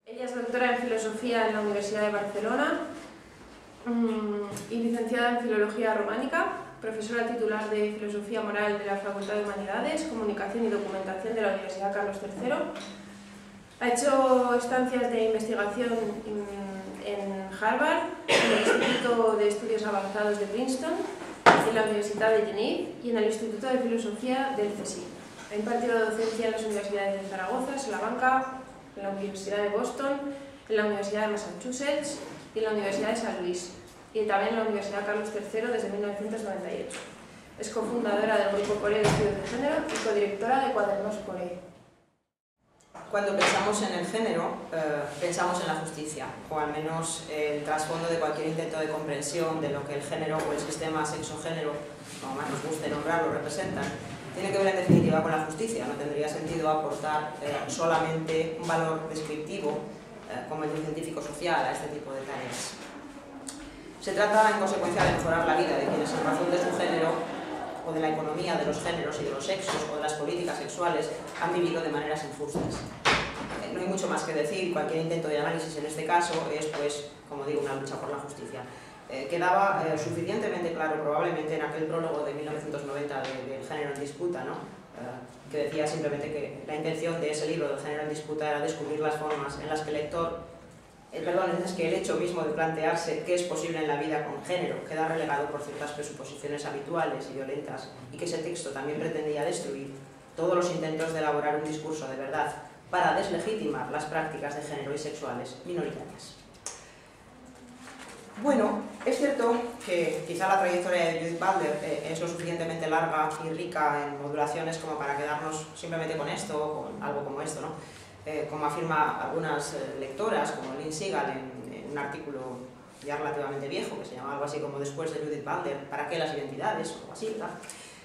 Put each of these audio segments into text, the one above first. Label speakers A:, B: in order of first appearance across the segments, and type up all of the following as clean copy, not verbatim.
A: Ella es doctora en Filosofía en la Universidad de Barcelona y licenciada en Filología Románica, profesora titular de Filosofía Moral de la Facultad de Humanidades, Comunicación y Documentación de la Universidad Carlos III. Ha hecho estancias de investigación en Harvard, en el Instituto de Estudios Avanzados de Princeton, en la Universidad de Genève y en el Instituto de Filosofía del CSIC. Ha impartido docencia en las universidades de Zaragoza, Salamanca, en la Universidad de Boston, en la Universidad de Massachusetts y en la Universidad de San Luis, y también en la Universidad Carlos III desde 1998. Es cofundadora del Grupo Core de Estudios de Género y codirectora de Cuadernos Core.
B: Cuando pensamos en el género, pensamos en la justicia, o al menos el trasfondo de cualquier intento de comprensión de lo que el género o el sistema sexo-género, como más nos guste nombrarlo, representan, tiene que ver en definitiva con la justicia. No tendría sentido aportar solamente un valor descriptivo, como el de un científico social, a este tipo de tareas. Se trata, en consecuencia, de mejorar la vida de quienes, en razón de su género, o de la economía de los géneros y de los sexos, o de las políticas sexuales, han vivido de maneras injustas. No hay mucho más que decir. Cualquier intento de análisis en este caso es, pues, como digo, una lucha por la justicia. Quedaba suficientemente claro, probablemente, en aquel prólogo de 1990 del Género en Disputa, ¿no? Que decía simplemente que la intención de ese libro del Género en Disputa era descubrir las formas en las que el lector, es que el hecho mismo de plantearse qué es posible en la vida con género queda relegado por ciertas presuposiciones habituales y violentas, y que ese texto también pretendía destruir todos los intentos de elaborar un discurso de verdad para deslegitimar las prácticas de género y sexuales minoritarias. Bueno, es cierto que quizá la trayectoria de Judith Butler es lo suficientemente larga y rica en modulaciones como para quedarnos simplemente con esto, o con algo como esto, ¿no? Como afirma algunas lectoras, como Lynn Segal, en un artículo ya relativamente viejo, que se llama algo así como Después de Judith Butler, ¿para qué las identidades? O algo así, ¿verdad?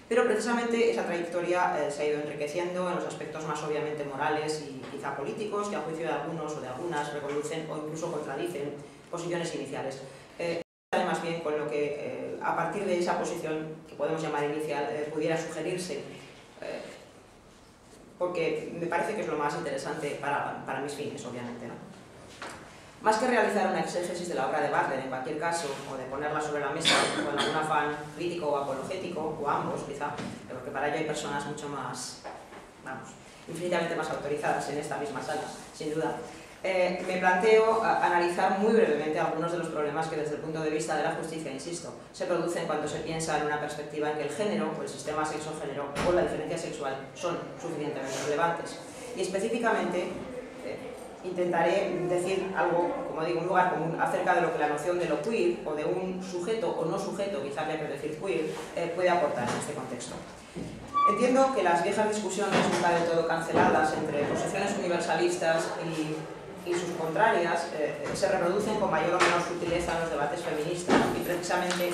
B: Pero precisamente esa trayectoria se ha ido enriqueciendo en los aspectos más obviamente morales y quizá políticos, que a juicio de algunos o de algunas reconducen o incluso contradicen posiciones iniciales. Más bien con lo que a partir de esa posición, que podemos llamar inicial, pudiera sugerirse, porque me parece que es lo más interesante para mis fines, obviamente, ¿no? Más que realizar una exégesis de la obra de Butler, en cualquier caso, o de ponerla sobre la mesa con algún afán crítico o apologético, o ambos quizá, pero que para ello hay personas mucho más, vamos, infinitamente más autorizadas en esta misma sala, sin duda. Me planteo analizar muy brevemente algunos de los problemas que desde el punto de vista de la justicia, insisto, se producen cuando se piensa en una perspectiva en que el género, o el sistema sexo-género, o la diferencia sexual son suficientemente relevantes. Y específicamente intentaré decir algo, como digo, un lugar común acerca de lo que la noción de lo queer, o de un sujeto o no sujeto, quizá habría que decir queer, puede aportar en este contexto. Entiendo que las viejas discusiones, nunca del todo canceladas, entre posiciones universalistas y sus contrarias, se reproducen con mayor o menor sutileza en los debates feministas, y precisamente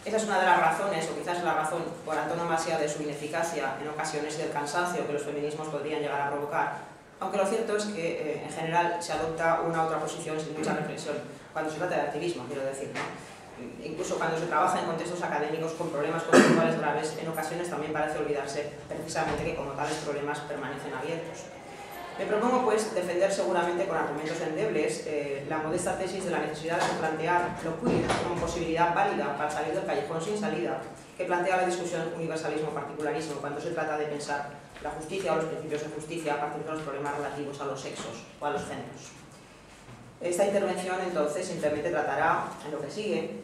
B: esa es una de las razones, o quizás la razón por antonomasia de su ineficacia en ocasiones y del cansancio que los feminismos podrían llegar a provocar, aunque lo cierto es que en general se adopta una u otra posición sin mucha reflexión, cuando se trata de activismo, quiero decir, ¿no? Incluso cuando se trabaja en contextos académicos con problemas conceptuales graves, en ocasiones también parece olvidarse precisamente que como tales problemas permanecen abiertos. Me propongo, pues, defender seguramente con argumentos endebles la modesta tesis de la necesidad de plantear lo queer como posibilidad válida para salir del callejón sin salida, que plantea la discusión universalismo-particularismo cuando se trata de pensar la justicia o los principios de justicia a partir de los problemas relativos a los sexos o a los géneros. Esta intervención, entonces, simplemente tratará, en lo que sigue,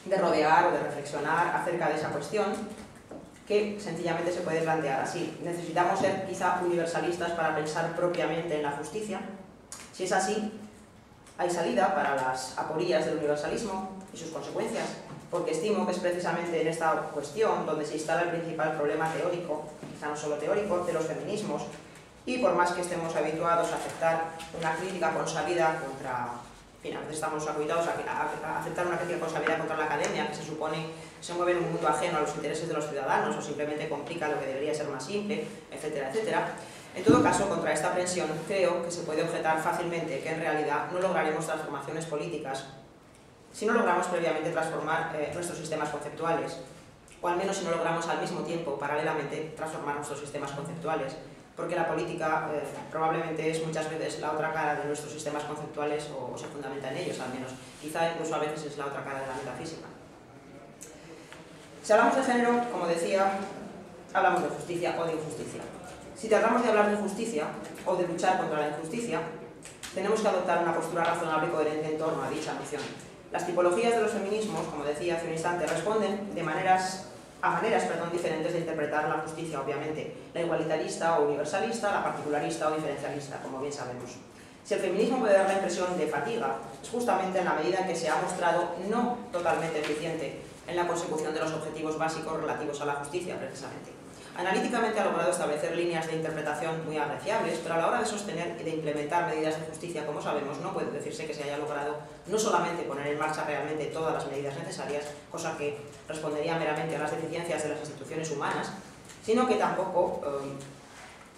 B: de rodear o de reflexionar acerca de esa cuestión, que sencillamente se puede plantear así. ¿Necesitamos ser quizá universalistas para pensar propiamente en la justicia? Si es así, ¿hay salida para las aporías del universalismo y sus consecuencias? Porque estimo que es precisamente en esta cuestión donde se instala el principal problema teórico, quizá no solo teórico, de los feminismos, y por más que estemos habituados a aceptar una crítica consabida contra, en fin, a veces estamos habituados a aceptar una crítica consabida contra la academia, que se supone se mueve en un mundo ajeno a los intereses de los ciudadanos o simplemente complica lo que debería ser más simple, etcétera, etcétera. En todo caso, contra esta presión, creo que se puede objetar fácilmente que en realidad no lograremos transformaciones políticas si no logramos previamente transformar nuestros sistemas conceptuales, o al menos si no logramos al mismo tiempo, paralelamente, transformar nuestros sistemas conceptuales, porque la política probablemente es muchas veces la otra cara de nuestros sistemas conceptuales o se fundamenta en ellos al menos. Quizá incluso a veces es la otra cara de la metafísica. Si hablamos de género, como decía, hablamos de justicia o de injusticia. Si tratamos de hablar de justicia o de luchar contra la injusticia, tenemos que adoptar una postura razonable y coherente en torno a dicha noción. Las tipologías de los feminismos, como decía hace un instante, responden a maneras diferentes de interpretar la justicia, obviamente. La igualitarista o universalista, la particularista o diferencialista, como bien sabemos. Si el feminismo puede dar la impresión de fatiga, es justamente en la medida en que se ha mostrado no totalmente eficiente en la consecución de los objetivos básicos relativos a la justicia, precisamente. Analíticamente ha logrado establecer líneas de interpretación muy apreciables, pero a la hora de sostener y de implementar medidas de justicia, como sabemos, no puede decirse que se haya logrado no solamente poner en marcha realmente todas las medidas necesarias, cosa que respondería meramente a las deficiencias de las instituciones humanas, sino que tampoco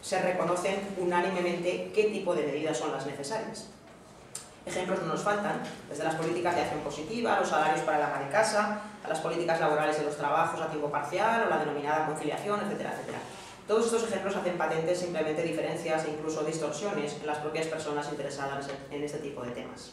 B: se reconocen unánimemente qué tipo de medidas son las necesarias. Ejemplos no nos faltan, desde las políticas de acción positiva, los salarios para el ama de casa, a las políticas laborales de los trabajos a tiempo parcial o la denominada conciliación, etcétera, etcétera. Todos estos ejemplos hacen patentes simplemente diferencias e incluso distorsiones en las propias personas interesadas en este tipo de temas.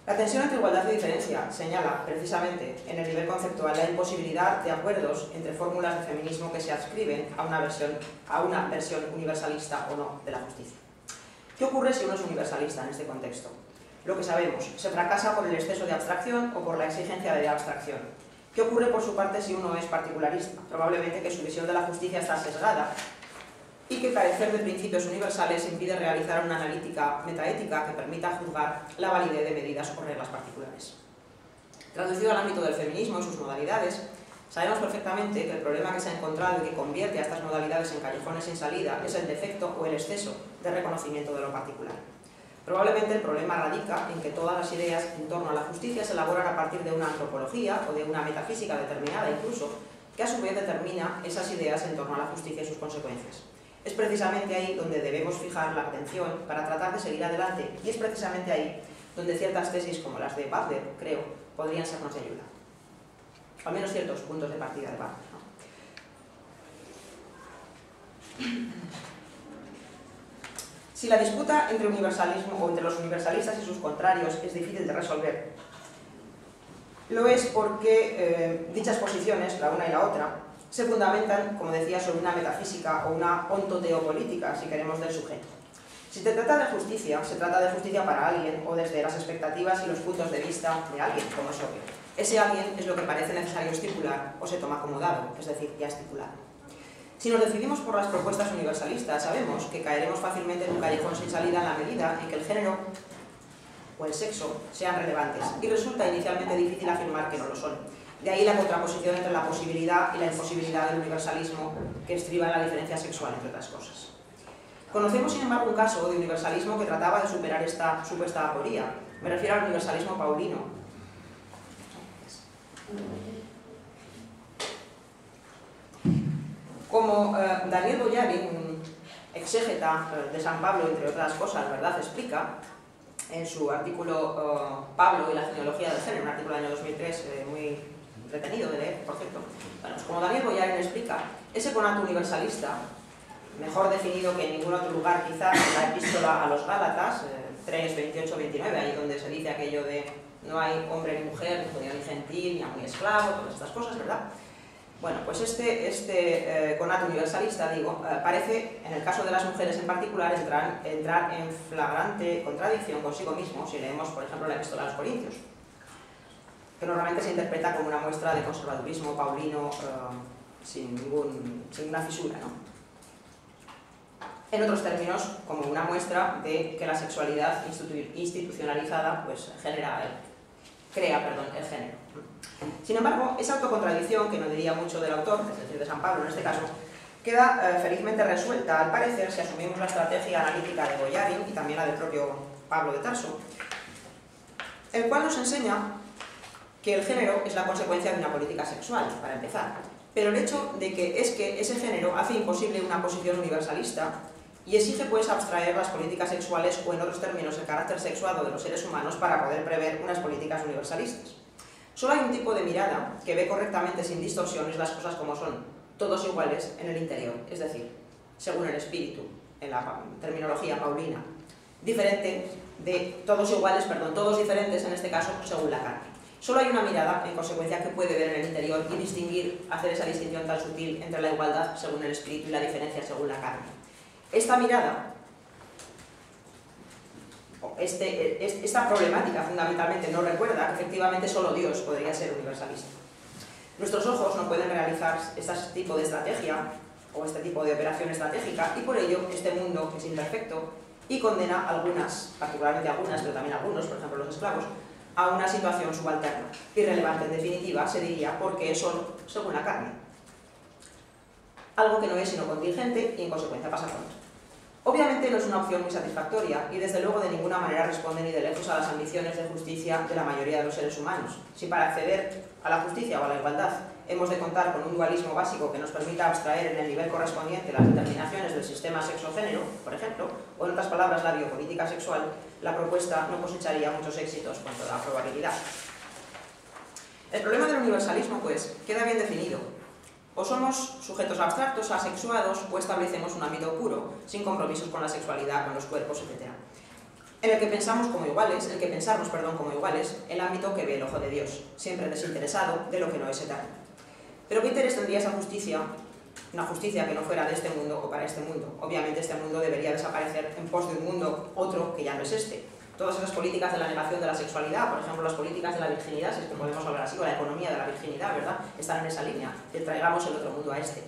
B: La tensión entre igualdad y diferencia señala, precisamente, en el nivel conceptual, la imposibilidad de acuerdos entre fórmulas de feminismo que se adscriben a una versión universalista o no de la justicia. ¿Qué ocurre si uno es universalista en este contexto? Lo que sabemos, se fracasa por el exceso de abstracción o por la exigencia de abstracción. ¿Qué ocurre por su parte si uno es particularista? Probablemente que su visión de la justicia está sesgada y que carecer de principios universales impide realizar una analítica metaética que permita juzgar la validez de medidas o reglas particulares. Traducido al ámbito del feminismo y sus modalidades, sabemos perfectamente que el problema que se ha encontrado y que convierte a estas modalidades en callejones sin salida es el defecto o el exceso de reconocimiento de lo particular. Probablemente el problema radica en que todas las ideas en torno a la justicia se elaboran a partir de una antropología o de una metafísica determinada incluso, que a su vez determina esas ideas en torno a la justicia y sus consecuencias. Es precisamente ahí donde debemos fijar la atención para tratar de seguir adelante y es precisamente ahí donde ciertas tesis como las de Butler, creo, podrían sernos de ayuda. Al menos ciertos puntos de partida de Butler, ¿no? Si la disputa entre universalismo o entre los universalistas y sus contrarios es difícil de resolver, lo es porque dichas posiciones, la una y la otra, se fundamentan, como decía, sobre una metafísica o una ontoteopolítica, si queremos, del sujeto. Si se trata de justicia para alguien o desde las expectativas y los puntos de vista de alguien, como es obvio. Ese alguien es lo que parece necesario estipular o se toma como dado, es decir, ya estipulado. Si nos decidimos por las propuestas universalistas, sabemos que caeremos fácilmente en un callejón sin salida en la medida en que el género o el sexo sean relevantes, y resulta inicialmente difícil afirmar que no lo son. De ahí la contraposición entre la posibilidad y la imposibilidad del universalismo que estriba en la diferencia sexual, entre otras cosas. Conocemos, sin embargo, un caso de universalismo que trataba de superar esta supuesta aporía. Me refiero al universalismo paulino. Como Daniel Boyarin, un exégeta de San Pablo, entre otras cosas, ¿verdad?, explica en su artículo Pablo y la genealogía del género, un artículo del año 2003 muy entretenido de leer, por cierto. Bueno, pues como Daniel Boyarin explica, ese conato universalista, mejor definido que en ningún otro lugar quizás en la epístola a los Gálatas, 3, 28, 29, ahí donde se dice aquello de no hay hombre ni mujer, ni judío ni gentil, ni amo ni esclavo, todas estas cosas, ¿verdad? Bueno, pues este conato universalista, digo, parece, en el caso de las mujeres en particular, entrar en flagrante contradicción consigo mismo si leemos, por ejemplo, la epístola a los Corintios, que normalmente se interpreta como una muestra de conservadurismo paulino sin ninguna fisura, ¿no? En otros términos, como una muestra de que la sexualidad institucionalizada pues, crea el género. Sin embargo, esa autocontradicción, que no diría mucho del autor, es decir, de San Pablo en este caso, queda felizmente resuelta, al parecer, si asumimos la estrategia analítica de Boyarin y también la del propio Pablo de Tarso, el cual nos enseña que el género es la consecuencia de una política sexual, para empezar. Pero el hecho de que ese género hace imposible una posición universalista y exige pues abstraer las políticas sexuales o en otros términos el carácter sexuado de los seres humanos para poder prever unas políticas universalistas. Solo hay un tipo de mirada que ve correctamente sin distorsiones las cosas como son, todos iguales en el interior, es decir, según el espíritu, en la terminología paulina. Diferente de todos iguales, perdón, todos diferentes en este caso según la carne. Solo hay una mirada, en consecuencia, que puede ver en el interior y distinguir, hacer esa distinción tan sutil entre la igualdad según el espíritu y la diferencia según la carne. Esta mirada, esta problemática fundamentalmente nos recuerda que efectivamente solo Dios podría ser universalista. Nuestros ojos no pueden realizar este tipo de estrategia o este tipo de operación estratégica y por ello este mundo es imperfecto y condena a algunas, particularmente algunas, pero también a algunos, por ejemplo los esclavos, a una situación subalterna, irrelevante en definitiva, se diría, porque es solo según la carne. Algo que no es sino contingente y en consecuencia pasa pronto. Obviamente no es una opción muy satisfactoria y desde luego de ninguna manera responde ni de lejos a las ambiciones de justicia de la mayoría de los seres humanos. Si para acceder a la justicia o a la igualdad hemos de contar con un dualismo básico que nos permita abstraer en el nivel correspondiente las determinaciones del sistema sexo-género, por ejemplo, o en otras palabras la biopolítica sexual, la propuesta no cosecharía muchos éxitos cuanto a la probabilidad. El problema del universalismo, pues, queda bien definido. O somos sujetos abstractos, asexuados, o establecemos un ámbito puro, sin compromisos con la sexualidad, con los cuerpos, etc. En el que pensamos como iguales, como iguales, el ámbito que ve el ojo de Dios, siempre desinteresado de lo que no es eterno. Pero ¿qué interés tendría esa justicia? Una justicia que no fuera de este mundo o para este mundo. Obviamente este mundo debería desaparecer en pos de un mundo otro que ya no es este. Todas esas políticas de la negación de la sexualidad, por ejemplo las políticas de la virginidad, si es que podemos hablar así, o la economía de la virginidad, ¿verdad?, están en esa línea, que traigamos el otro mundo a este.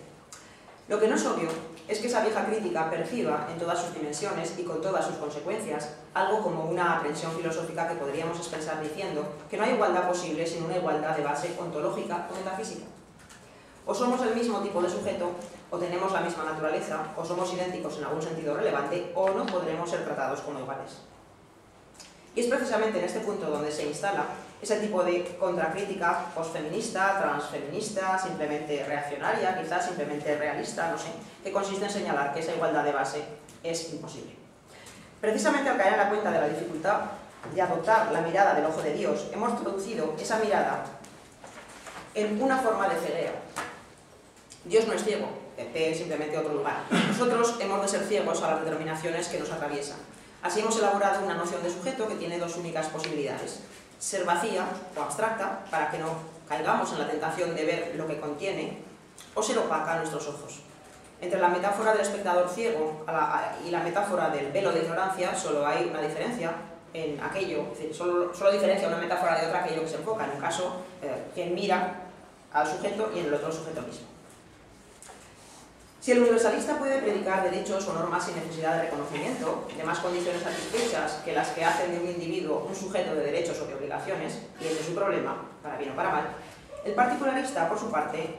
B: Lo que no es obvio es que esa vieja crítica perciba en todas sus dimensiones y con todas sus consecuencias algo como una aprensión filosófica que podríamos expresar diciendo que no hay igualdad posible sin una igualdad de base ontológica o metafísica. O somos el mismo tipo de sujeto, o tenemos la misma naturaleza, o somos idénticos en algún sentido relevante, o no podremos ser tratados como iguales. Y es precisamente en este punto donde se instala ese tipo de contracrítica posfeminista, transfeminista, simplemente reaccionaria, quizás simplemente realista, no sé, que consiste en señalar que esa igualdad de base es imposible. Precisamente al caer en la cuenta de la dificultad de adoptar la mirada del ojo de Dios, hemos traducido esa mirada en una forma de ceguera. Dios no es ciego, es simplemente otro lugar. Nosotros hemos de ser ciegos a las determinaciones que nos atraviesan. Así hemos elaborado una noción de sujeto que tiene dos únicas posibilidades: ser vacía o abstracta, para que no caigamos en la tentación de ver lo que contiene, o ser opaca a nuestros ojos. Entre la metáfora del espectador ciego y la metáfora del velo de ignorancia solo hay una diferencia en aquello, es decir, solo diferencia una metáfora de otra aquello que se enfoca, en un caso quien mira al sujeto y en el otro sujeto mismo. Si el universalista puede predicar derechos o normas sin necesidad de reconocimiento, de más condiciones satisfechas que las que hacen de un individuo un sujeto de derechos o de obligaciones, y ese es su problema, para bien o para mal, el particularista, por su parte,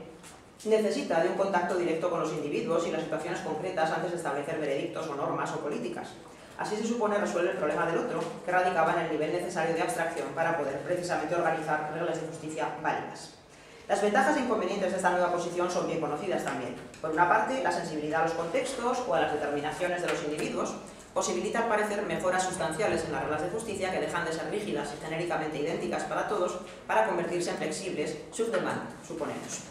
B: necesita de un contacto directo con los individuos y las situaciones concretas antes de establecer veredictos o normas o políticas. Así se supone resuelve el problema del otro, que radicaba en el nivel necesario de abstracción para poder precisamente organizar reglas de justicia válidas. Las ventajas e inconvenientes de esta nueva posición son bien conocidas también. Por una parte, la sensibilidad a los contextos o a las determinaciones de los individuos posibilita al parecer mejoras sustanciales en las reglas de justicia que dejan de ser rígidas y genéricamente idénticas para todos para convertirse en flexibles sur demande, suponemos.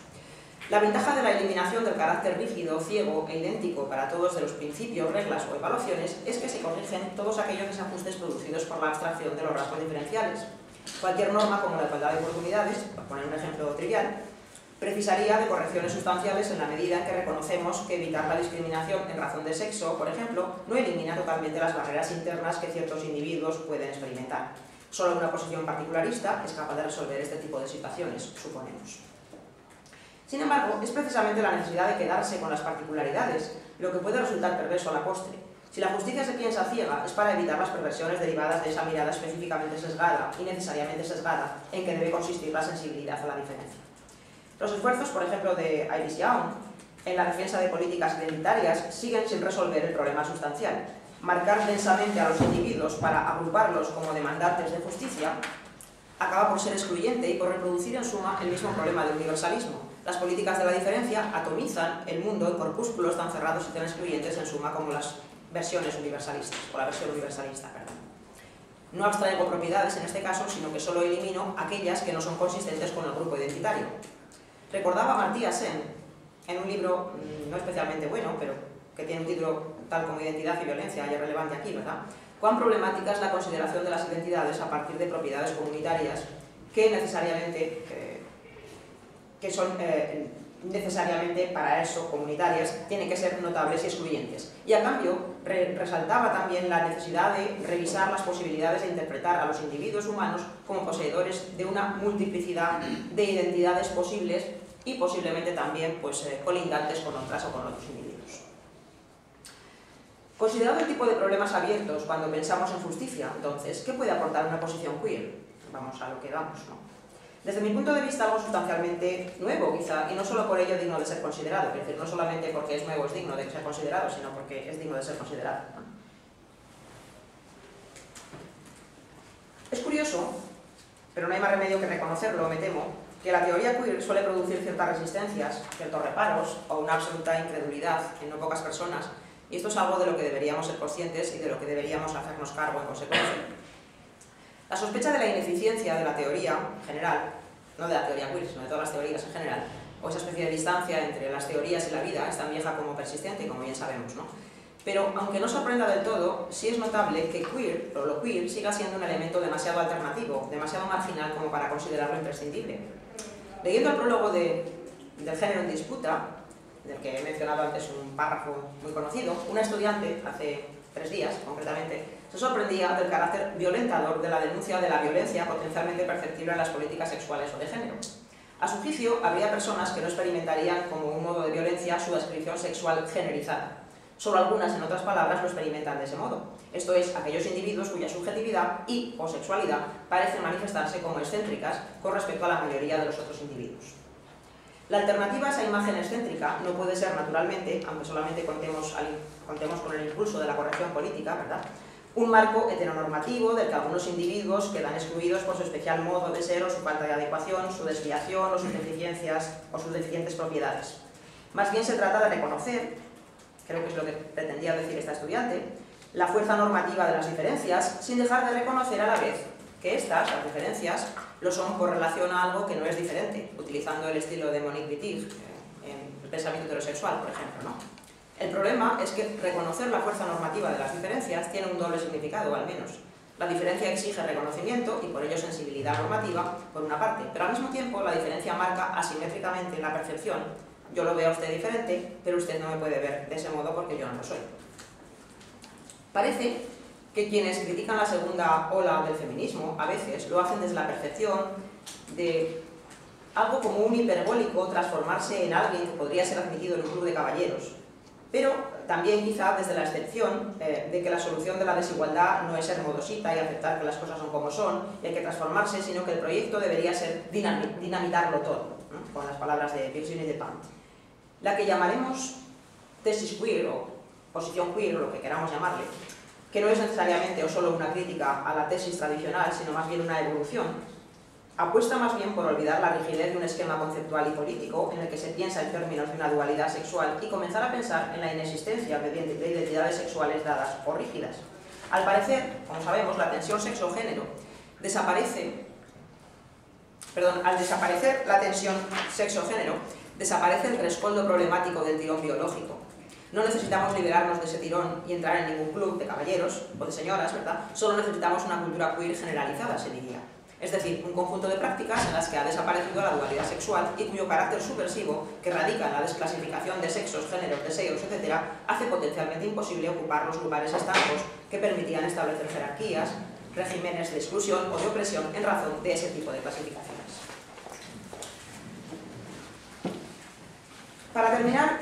B: La ventaja de la eliminación del carácter rígido, ciego e idéntico para todos de los principios, reglas o evaluaciones es que se corrigen todos aquellos desajustes producidos por la abstracción de los rasgos diferenciales. Cualquier norma, como la igualdad de oportunidades, por poner un ejemplo trivial, precisaría de correcciones sustanciales en la medida en que reconocemos que evitar la discriminación en razón de sexo, por ejemplo, no elimina totalmente las barreras internas que ciertos individuos pueden experimentar. Solo una posición particularista es capaz de resolver este tipo de situaciones, suponemos. Sin embargo, es precisamente la necesidad de quedarse con las particularidades lo que puede resultar perverso a la postre. Si la justicia se piensa ciega, es para evitar las perversiones derivadas de esa mirada específicamente sesgada y necesariamente sesgada en que debe consistir la sensibilidad a la diferencia. Los esfuerzos, por ejemplo, de Iris Young en la defensa de políticas identitarias siguen sin resolver el problema sustancial. Marcar densamente a los individuos para agruparlos como demandantes de justicia acaba por ser excluyente y por reproducir en suma el mismo problema del universalismo. Las políticas de la diferencia atomizan el mundo en corpúsculos tan cerrados y tan excluyentes en suma como las versiones universalistas, o la versión universalista, perdón. No abstraigo propiedades en este caso, sino que solo elimino aquellas que no son consistentes con el grupo identitario. Recordaba Amartya Sen, en un libro no especialmente bueno, pero que tiene un título tal como Identidad y Violencia, y es relevante aquí, ¿verdad? Cuán problemática es la consideración de las identidades a partir de propiedades comunitarias que necesariamente, necesariamente para eso comunitarias, tienen que ser notables y excluyentes. Y a cambio, resaltaba también la necesidad de revisar las posibilidades de interpretar a los individuos humanos como poseedores de una multiplicidad de identidades posibles y posiblemente también pues, colindantes con otras o con otros individuos. Considerado el tipo de problemas abiertos cuando pensamos en justicia, entonces, ¿qué puede aportar una posición queer? Vamos a lo que vamos, ¿no? Desde mi punto de vista, algo sustancialmente nuevo, quizá, y no solo por ello digno de ser considerado, es decir, no solamente porque es nuevo es digno de ser considerado, sino porque es digno de ser considerado, ¿no? Es curioso, pero no hay más remedio que reconocerlo, me temo, que la teoría queer suele producir ciertas resistencias, ciertos reparos o una absoluta incredulidad en no pocas personas, y esto es algo de lo que deberíamos ser conscientes y de lo que deberíamos hacernos cargo en consecuencia. La sospecha de la ineficiencia de la teoría en general, no de la teoría queer, sino de todas las teorías en general, o esa especie de distancia entre las teorías y la vida, es tan vieja como persistente, como bien sabemos, ¿no? Pero, aunque no sorprenda del todo, sí es notable que queer, o lo queer, siga siendo un elemento demasiado alternativo, demasiado marginal como para considerarlo imprescindible. Leyendo el prólogo del género en disputa, del que he mencionado antes un párrafo muy conocido, una estudiante, hace 3 días concretamente, se sorprendía del carácter violentador de la denuncia de la violencia potencialmente perceptible en las políticas sexuales o de género. A su juicio, habría personas que no experimentarían como un modo de violencia su descripción sexual generalizada. Solo algunas, en otras palabras, lo experimentan de ese modo. Esto es, aquellos individuos cuya subjetividad y o sexualidad parecen manifestarse como excéntricas con respecto a la mayoría de los otros individuos. La alternativa a esa imagen excéntrica no puede ser, naturalmente, aunque solamente contemos con el impulso de la corrección política, ¿verdad?, un marco heteronormativo del que algunos individuos quedan excluidos por su especial modo de ser o su falta de adecuación, su desviación o sus deficiencias o sus deficientes propiedades. Más bien se trata de reconocer, creo que es lo que pretendía decir esta estudiante, la fuerza normativa de las diferencias sin dejar de reconocer a la vez que estas, las diferencias, lo son por relación a algo que no es diferente, utilizando el estilo de Monique Wittig en el pensamiento heterosexual, por ejemplo, ¿no? El problema es que reconocer la fuerza normativa de las diferencias tiene un doble significado, al menos. La diferencia exige reconocimiento y por ello sensibilidad normativa, por una parte, pero al mismo tiempo la diferencia marca asimétricamente la percepción. Yo lo veo a usted diferente, pero usted no me puede ver de ese modo porque yo no lo soy. Parece que quienes critican la segunda ola del feminismo a veces lo hacen desde la percepción de algo como un hiperbólico transformarse en alguien que podría ser admitido en un club de caballeros, pero también quizá desde la excepción de que la solución de la desigualdad no es ser modosita y aceptar que las cosas son como son y hay que transformarse, sino que el proyecto debería ser dinamitarlo todo, ¿no?, con las palabras de Virginie Despentes. La que llamaremos tesis queer o posición queer, o lo que queramos llamarle, que no es necesariamente o solo una crítica a la tesis tradicional, sino más bien una evolución, apuesta más bien por olvidar la rigidez de un esquema conceptual y político en el que se piensa en términos de una dualidad sexual y comenzar a pensar en la inexistencia de identidades sexuales dadas o rígidas. Al parecer, como sabemos, la tensión sexo-género al desaparecer la tensión sexo-género, desaparece el rescoldo problemático del tirón biológico. No necesitamos liberarnos de ese tirón y entrar en ningún club de caballeros o de señoras, ¿verdad? Solo necesitamos una cultura queer generalizada, se diría. Es decir, un conjunto de prácticas en las que ha desaparecido la dualidad sexual y cuyo carácter subversivo, que radica en la desclasificación de sexos, géneros, deseos, etc., hace potencialmente imposible ocupar los lugares estancos que permitían establecer jerarquías, regímenes de exclusión o de opresión en razón de ese tipo de clasificaciones. Para terminar,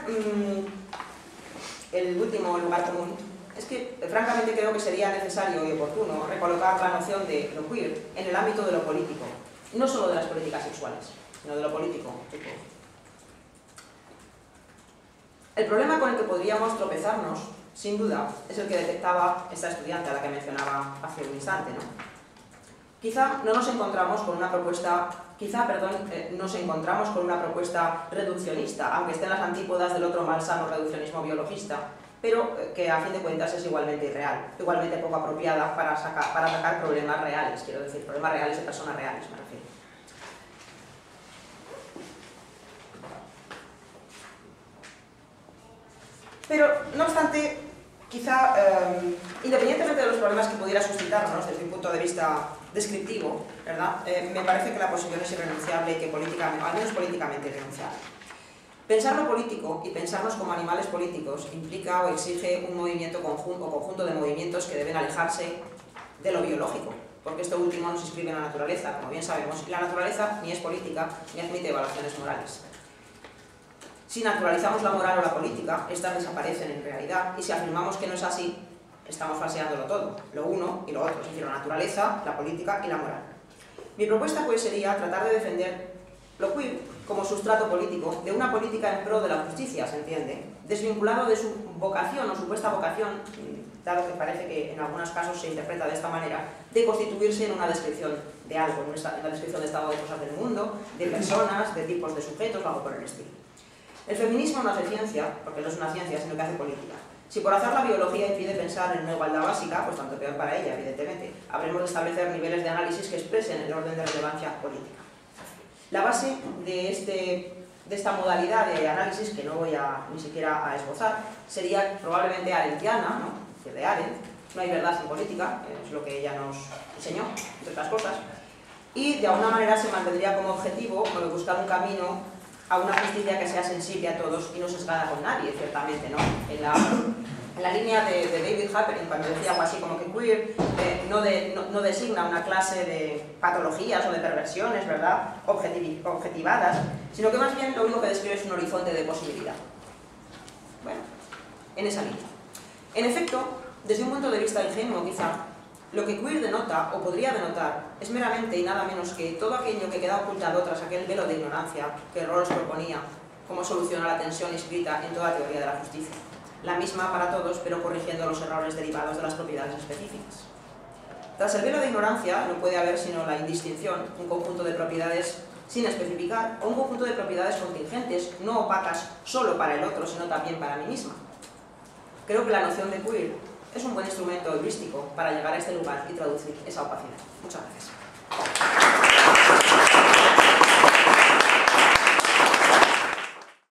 B: el último lugar común es que, francamente, creo que sería necesario y oportuno recolocar la noción de lo queer en el ámbito de lo político, no solo de las políticas sexuales, sino de lo político. El problema con el que podríamos tropezarnos, sin duda, es el que detectaba esta estudiante a la que mencionaba hace un instante, ¿no? Quizá nos encontramos con una propuesta reduccionista, aunque esté en las antípodas del otro malsano reduccionismo biologista, pero que a fin de cuentas es igualmente irreal, igualmente poco apropiada para atacar problemas reales, quiero decir, problemas reales de personas reales, me refiero. Pero, no obstante, quizá, independientemente de los problemas que pudiera suscitarnos desde un punto de vista descriptivo, ¿verdad? Me parece que la posición es irrenunciable y que políticamente, al menos políticamente irrenunciable. Pensar lo político y pensarnos como animales políticos implica o exige un movimiento conjunto o conjunto de movimientos que deben alejarse de lo biológico, porque esto último nos inscribe en la naturaleza, como bien sabemos, y la naturaleza ni es política ni admite evaluaciones morales. Si naturalizamos la moral o la política, estas desaparecen en realidad, y si afirmamos que no es así, estamos falseándolo todo, lo uno y lo otro, es decir, la naturaleza, la política y la moral. Mi propuesta pues sería tratar de defender lo queer como sustrato político de una política en pro de la justicia, ¿se entiende? Desvinculado de su vocación o supuesta vocación, dado que parece que en algunos casos se interpreta de esta manera, de constituirse en una descripción de algo, en una descripción de estado de cosas del mundo, de personas, de tipos de sujetos, algo por el estilo. El feminismo no hace ciencia, porque no es una ciencia, sino que hace política. Si por hacer la biología impide pensar en una igualdad básica, pues tanto peor para ella, evidentemente. Habremos de establecer niveles de análisis que expresen el orden de relevancia política. La base de esta modalidad de análisis, que no voy ni siquiera a esbozar, sería probablemente arendtiana, ¿no? De Arendt, no hay verdad en política, es lo que ella nos enseñó, entre otras cosas, y de alguna manera se mantendría como objetivo buscar un camino a una justicia que sea sensible a todos y no sesgada con nadie, ciertamente, ¿no? En la línea de David Halperin, cuando decía algo así como que queer no designa una clase de patologías o de perversiones, ¿verdad?, objetivadas, sino que más bien lo único que describe es un horizonte de posibilidad. Bueno, en esa línea. En efecto, desde un punto de vista ingenuo quizá, lo que queer denota, o podría denotar, es meramente y nada menos que todo aquello que queda ocultado tras aquel velo de ignorancia que Rawls proponía como solución a la tensión inscrita en toda teoría de la justicia. La misma para todos, pero corrigiendo los errores derivados de las propiedades específicas. Tras el velo de ignorancia no puede haber sino la indistinción, un conjunto de propiedades sin especificar, o un conjunto de propiedades contingentes, no opacas solo para el otro, sino también para mí misma. Creo que la noción de queer es un buen instrumento heurístico para llegar a este lugar y traducir esa opacidad. Muchas gracias.